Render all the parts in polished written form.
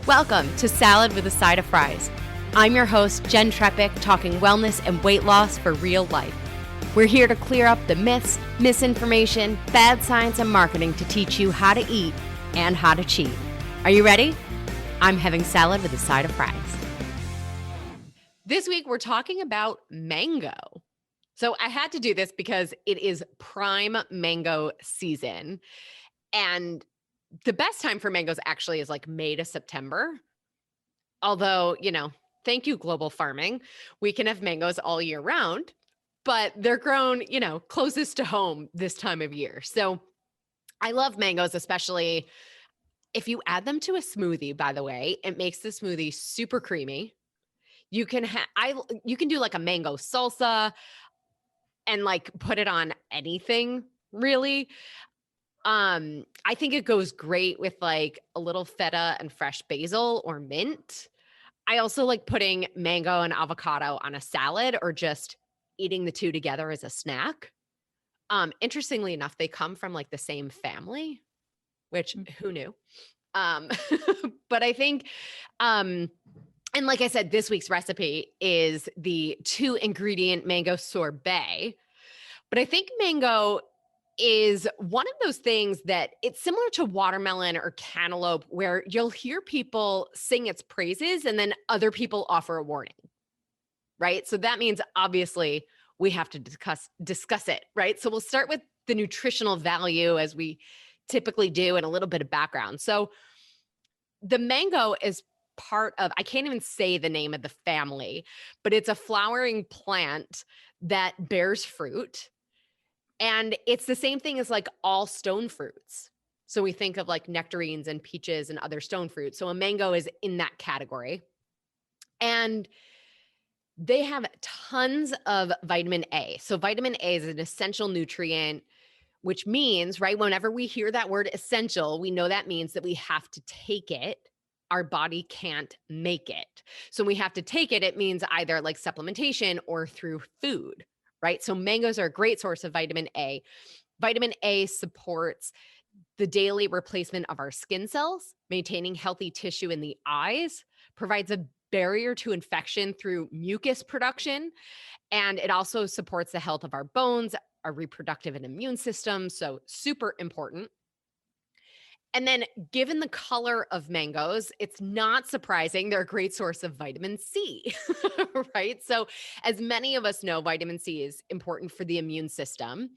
Welcome to Salad with a Side of Fries. I'm your host, Jen Trepic, talking wellness and weight loss for real life. We're here to clear up the myths, misinformation, bad science, and marketing to teach you how to eat and how to cheat. Are you ready? I'm having salad with a side of fries. This week, we're talking about mango. So I had to do this because it is prime mango season. And the best time for mangoes actually is like May to September. Although, thank you, global farming. We can have mangoes all year round, but they're grown, closest to home this time of year. So I love mangoes, especially if you add them to a smoothie, by the way. It makes the smoothie super creamy. You can you can do like a mango salsa and like put it on anything, really. I think it goes great with like a little feta and fresh basil or mint. I also like putting mango and avocado on a salad or just eating the two together as a snack. Interestingly enough, they come from like the same family, which who knew? But I think, and like I said, this week's recipe is the 2-ingredient mango sorbet. But I think mango is one of those things that it's similar to watermelon or cantaloupe, where you'll hear people sing its praises and then other people offer a warning, right? So that means obviously we have to discuss it, right? So we'll start with the nutritional value as we typically do and a little bit of background. So the mango is part of, I can't even say the name of the family, but it's a flowering plant that bears fruit. And it's the same thing as like all stone fruits. So we think of like nectarines and peaches and other stone fruits. So a mango is in that category. And they have tons of vitamin A. So vitamin A is an essential nutrient, which means, right, whenever we hear that word essential, we know that means that we have to take it. Our body can't make it. So when we have to take it, it means either like supplementation or through food. Right? So mangoes are a great source of vitamin A. Vitamin A supports the daily replacement of our skin cells, maintaining healthy tissue in the eyes, provides a barrier to infection through mucus production, and it also supports the health of our bones, our reproductive and immune system. So super important. And then given the color of mangoes, it's not surprising they're a great source of vitamin C, right? So as many of us know, vitamin C is important for the immune system.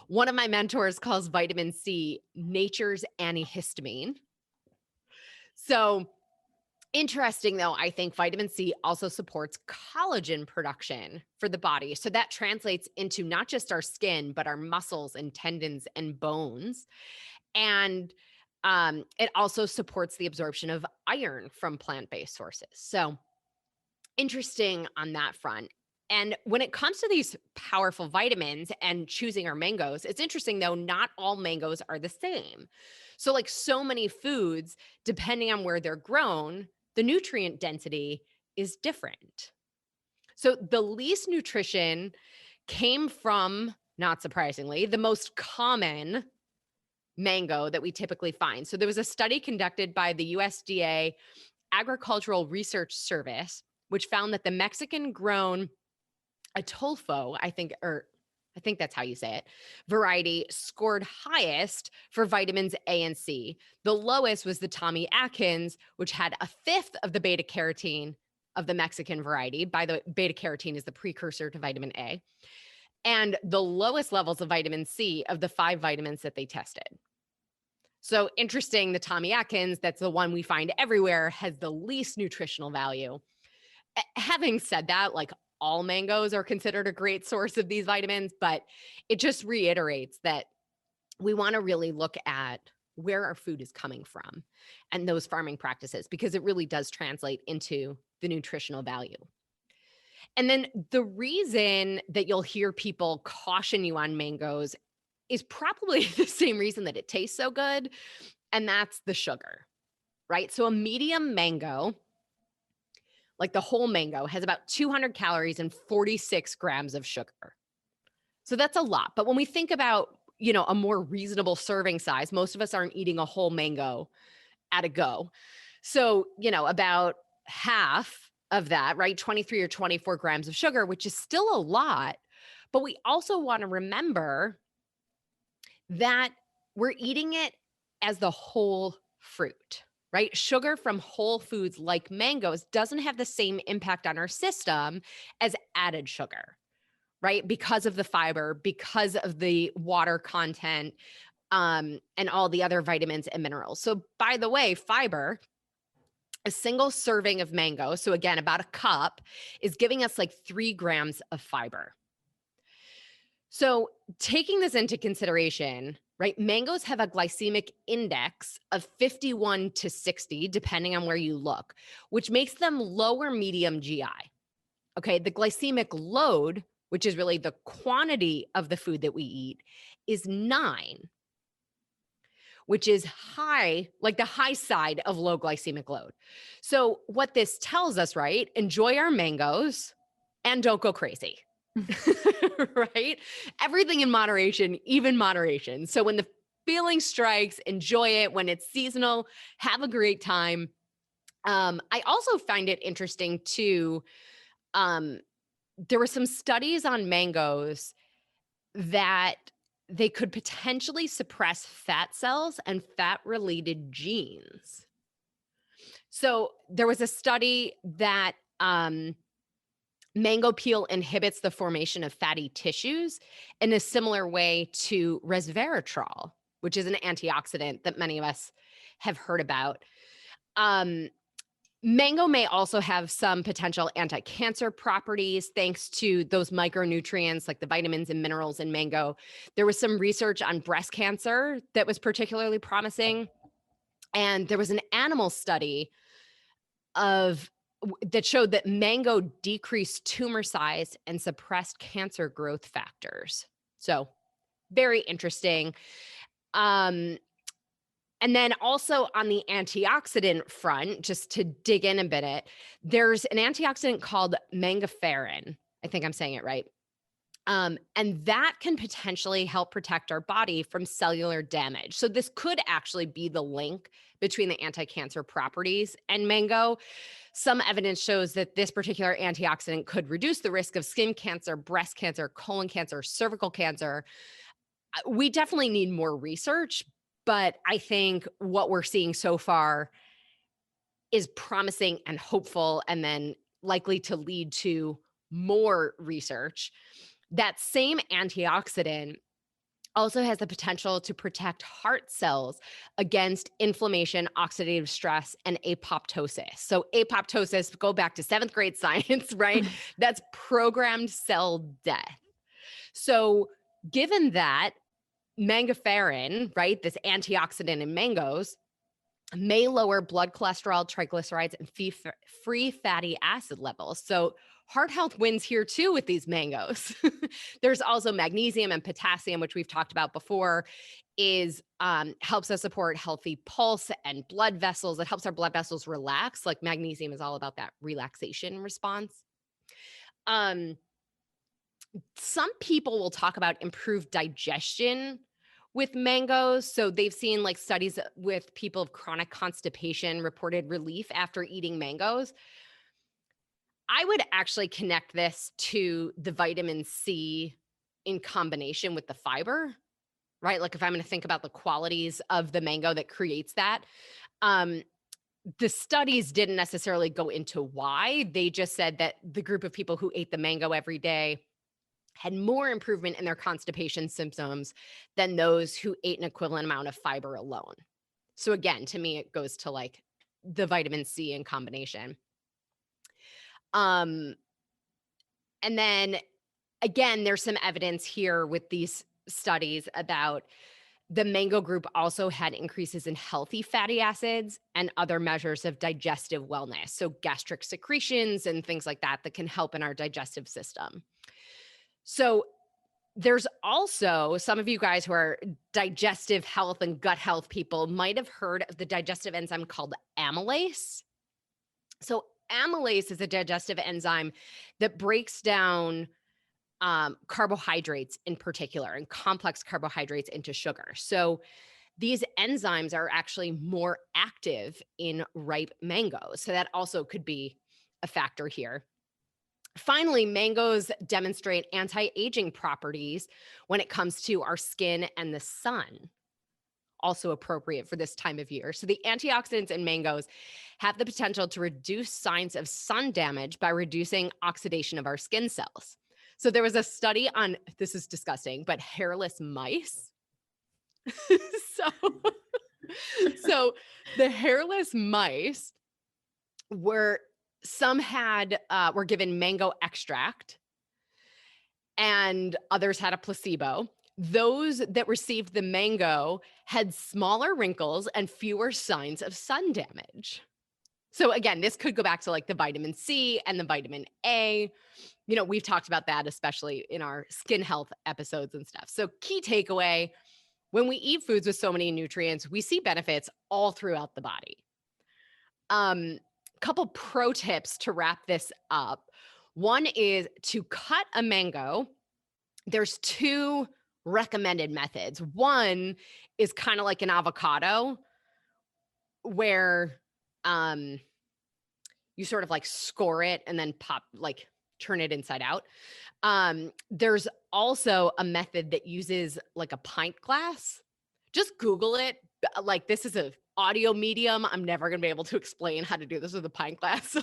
One of my mentors calls vitamin C nature's antihistamine. So interesting though, I think vitamin C also supports collagen production for the body. So that translates into not just our skin, but our muscles and tendons and bones. And it also supports the absorption of iron from plant-based sources. So interesting on that front. And when it comes to these powerful vitamins and choosing our mangoes, it's interesting though, not all mangoes are the same. So like so many foods, depending on where they're grown, the nutrient density is different. So the least nutrition came from, not surprisingly, the most common mango that we typically find. So there was a study conducted by the USDA Agricultural Research Service, which found that the Mexican grown Atolfo, I think that's how you say it, variety scored highest for vitamins A and C. The lowest was the Tommy Atkins, which had a fifth of the beta carotene of the Mexican variety. By the way, beta carotene is the precursor to vitamin A. And the lowest levels of vitamin C of the 5 vitamins that they tested. So interesting, the Tommy Atkins, that's the one we find everywhere, has the least nutritional value. Having said that, like all mangoes are considered a great source of these vitamins, but it just reiterates that we want to really look at where our food is coming from and those farming practices, because it really does translate into the nutritional value. And then the reason that you'll hear people caution you on mangoes is probably the same reason that it tastes so good, and that's the sugar, right? So a medium mango, like the whole mango, has about 200 calories and 46 grams of sugar. So that's a lot. But when we think about, a more reasonable serving size, most of us aren't eating a whole mango at a go. So, about half of that, right? 23 or 24 grams of sugar, which is still a lot. But we also want to remember that we're eating it as the whole fruit, right? Sugar from whole foods like mangoes doesn't have the same impact on our system as added sugar, right? Because of the fiber, because of the water content, and all the other vitamins and minerals. So, by the way, fiber, a single serving of mango, so again, about a cup, is giving us like 3 grams of fiber. So, taking this into consideration, right, mangoes have a glycemic index of 51 to 60, depending on where you look, which makes them lower medium GI. Okay. The glycemic load, which is really the quantity of the food that we eat, is 9, which is high, like the high side of low glycemic load. So, what this tells us, right? Enjoy our mangoes and don't go crazy. Right? Everything in moderation, even moderation. So, when the feeling strikes, enjoy it. When it's seasonal, have a great time. I also find it interesting too. There were some studies on mangoes that they could potentially suppress fat cells and fat related genes. So there was a study that mango peel inhibits the formation of fatty tissues in a similar way to resveratrol, which is an antioxidant that many of us have heard about. Mango may also have some potential anti-cancer properties thanks to those micronutrients like the vitamins and minerals in mango. There was some research on breast cancer that was particularly promising. And there was an animal study that showed that mango decreased tumor size and suppressed cancer growth factors. So very interesting. And then also on the antioxidant front, just to dig in a bit, there's an antioxidant called mangaferrin. I think I'm saying it right. And that can potentially help protect our body from cellular damage. So this could actually be the link between the anti-cancer properties and mango. Some evidence shows that this particular antioxidant could reduce the risk of skin cancer, breast cancer, colon cancer, cervical cancer. We definitely need more research, but I think what we're seeing so far is promising and hopeful, and then likely to lead to more research. That same antioxidant also has the potential to protect heart cells against inflammation, oxidative stress, and apoptosis. So apoptosis, go back to 7th grade science, right? That's programmed cell death. So given that, mangaferrin, right, this antioxidant in mangoes, may lower blood cholesterol, triglycerides, and free fatty acid levels. So heart health wins here too with these mangoes. There's also magnesium and potassium, which we've talked about before, is helps us support healthy pulse and blood vessels. It helps our blood vessels relax. Like magnesium is all about that relaxation response. Some people will talk about improved digestion with mangoes. So they've seen like studies with people of chronic constipation reported relief after eating mangoes. I would actually connect this to the vitamin C in combination with the fiber, right? Like if I'm going to think about the qualities of the mango that creates that. The studies didn't necessarily go into why. They just said that the group of people who ate the mango every day had more improvement in their constipation symptoms than those who ate an equivalent amount of fiber alone. So again, to me, it goes to like the vitamin C in combination. And then again, there's some evidence here with these studies about the mango group also had increases in healthy fatty acids and other measures of digestive wellness. So gastric secretions and things like that can help in our digestive system. So there's also some of you guys who are digestive health and gut health people might have heard of the digestive enzyme called amylase. So amylase is a digestive enzyme that breaks down carbohydrates in particular and complex carbohydrates into sugar. So these enzymes are actually more active in ripe mangoes. So that also could be a factor here. Finally, mangoes demonstrate anti-aging properties when it comes to our skin and the sun, also appropriate for this time of year. So the antioxidants in mangoes have the potential to reduce signs of sun damage by reducing oxidation of our skin cells. So there was a study on, this is disgusting, but hairless mice. So the hairless mice were given mango extract and others had a placebo. Those that received the mango had smaller wrinkles and fewer signs of sun damage. So again, this could go back to like the vitamin C and the vitamin A. We've talked about that, especially in our skin health episodes and stuff. So key takeaway, when we eat foods with so many nutrients, we see benefits all throughout the body. Couple pro tips to wrap this up. One is to cut a mango. There's two recommended methods. One is kind of like an avocado where you sort of like score it and then turn it inside out. There's also a method that uses like a pint glass. Just Google it. Like, this is an audio medium. I'm never going to be able to explain how to do this with a pint glass. So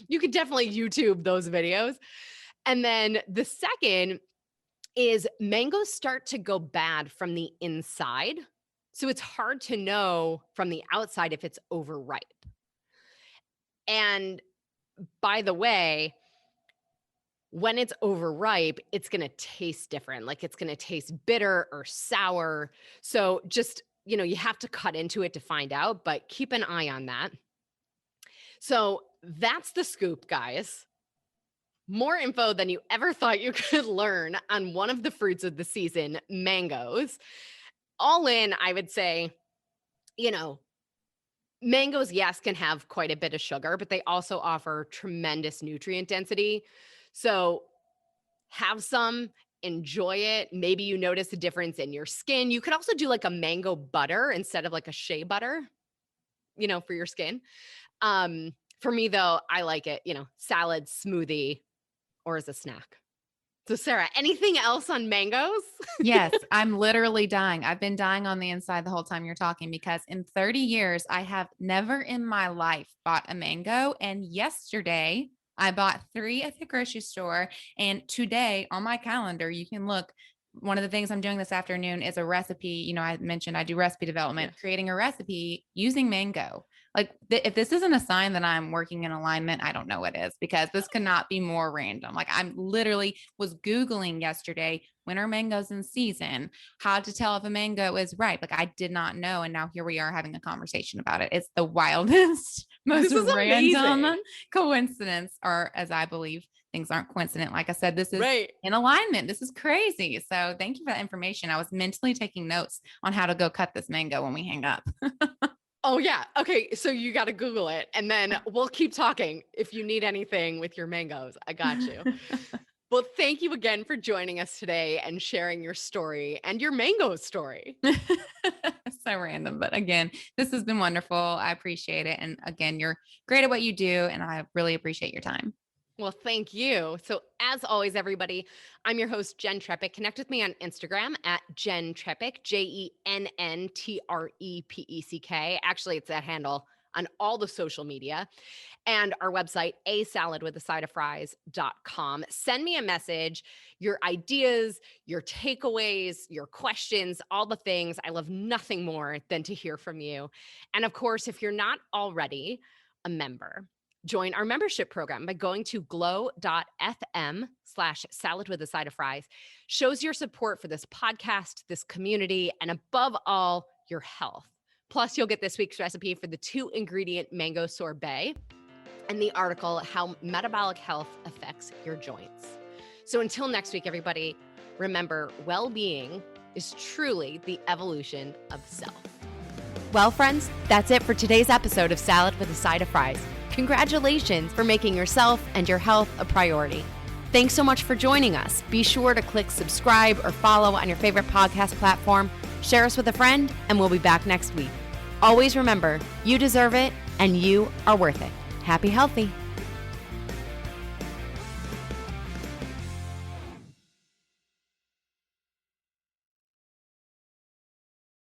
you could definitely YouTube those videos. And then the second is mangoes start to go bad from the inside. So it's hard to know from the outside if it's overripe. And by the way, when it's overripe, it's going to taste different. Like, it's going to taste bitter or sour. So just, you have to cut into it to find out, but keep an eye on that. So that's the scoop, guys. More info than you ever thought you could learn on one of the fruits of the season, mangoes. All in, I would say, mangoes, yes, can have quite a bit of sugar, but they also offer tremendous nutrient density. So have some, enjoy it. Maybe you notice a difference in your skin. You could also do like a mango butter instead of like a shea butter, for your skin. For me though, I like it, salad, smoothie, or as a snack. So Sarah, anything else on mangoes? Yes, I'm literally dying. I've been dying on the inside the whole time you're talking, because in 30 years, I have never in my life bought a mango. And yesterday I bought 3 at the grocery store. And today on my calendar, you can look. One of the things I'm doing this afternoon is a recipe. I mentioned I do recipe development, creating a recipe using mango. Like, if this isn't a sign that I'm working in alignment, I don't know what is, because this could not be more random. Like, I'm literally was Googling yesterday, when are mangoes in season, how to tell if a mango is ripe. Like, I did not know. And now here we are having a conversation about it. It's the wildest, most random coincidence, or as I believe, things aren't coincident. Like I said, this is in alignment. This is crazy. So thank you for that information. I was mentally taking notes on how to go cut this mango when we hang up. Oh yeah. Okay. So you got to Google it, and then we'll keep talking if you need anything with your mangoes. I got you. Well, thank you again for joining us today and sharing your story and your mango story. So random, but again, this has been wonderful. I appreciate it. And again, you're great at what you do, and I really appreciate your time. Well, thank you. So as always, everybody, I'm your host, Jen Trepeck. Connect with me on Instagram at Jen Trepeck, JenTrepeck. Actually, it's that handle on all the social media, and our website, asaladwithasideofries.com. Send me a message, your ideas, your takeaways, your questions, all the things. I love nothing more than to hear from you. And of course, if you're not already a member, join our membership program by going to glow.fm/saladwithasideofries. Shows your support for this podcast, this community, and above all, your health. Plus, you'll get this week's recipe for the 2-ingredient mango sorbet and the article, How Metabolic Health Affects Your Joints. So until next week, everybody, remember, well-being is truly the evolution of self. Well, friends, that's it for today's episode of Salad with a Side of Fries. Congratulations for making yourself and your health a priority. Thanks so much for joining us. Be sure to click subscribe or follow on your favorite podcast platform. Share us with a friend, and we'll be back next week. Always remember, you deserve it, and you are worth it. Happy healthy.